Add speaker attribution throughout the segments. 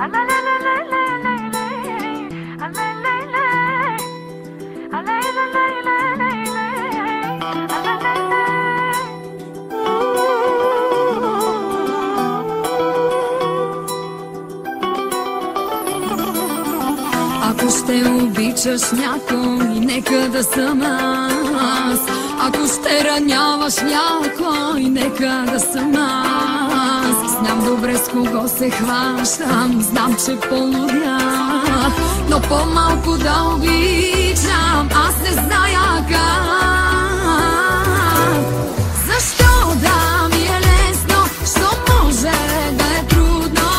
Speaker 1: Ако ще обичаш някой, нека да съм аз. Ако ще раняваш някой, нека да съм аз. Знам добре с кого се хващам, знам, че полудях, но по-малко да обичам, аз не зная как. Защо да ми е лесно, що може да е трудно?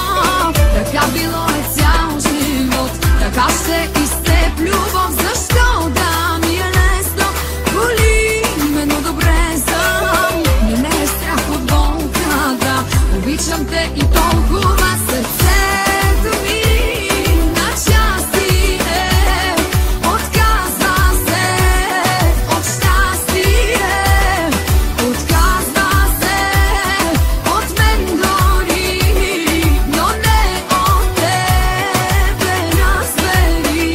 Speaker 1: Така било е цял живот, така ще изтеп любов. Защо да ми е лесно, боли ме, но добре съм. Не ме е страх от болката, обичам те и толкова. Сърцето ми на части е, отказва се от щастие, отказва се от мен дори, но не от тебе, разбери.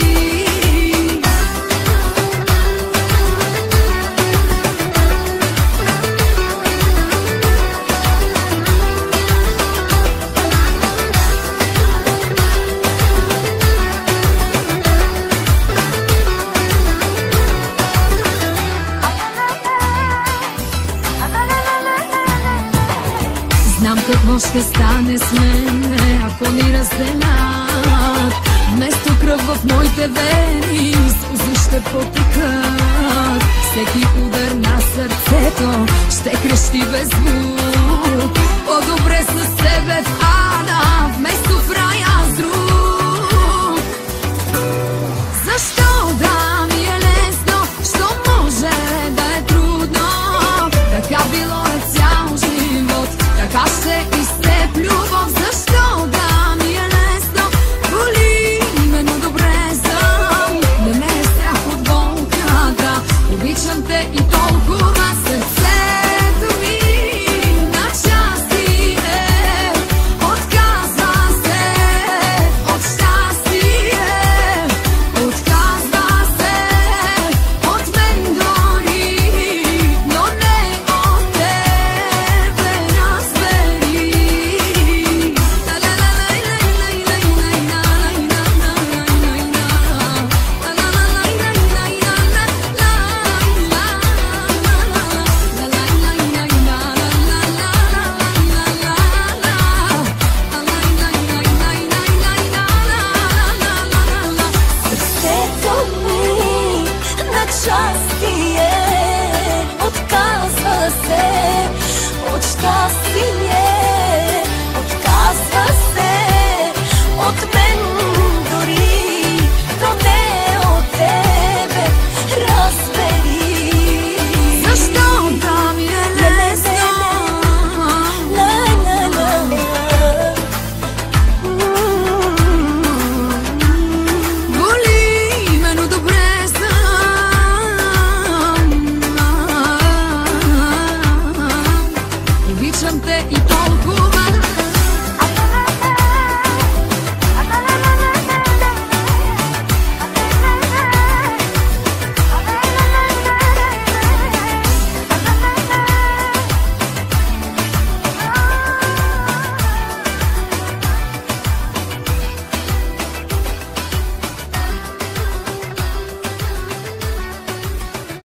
Speaker 1: Знам какво ще стане с мен, ако ни разделят. Вместо кръв в моите вени, сълзи ще потекат. Всеки удар на сърцето ще крещи без звук. По-добре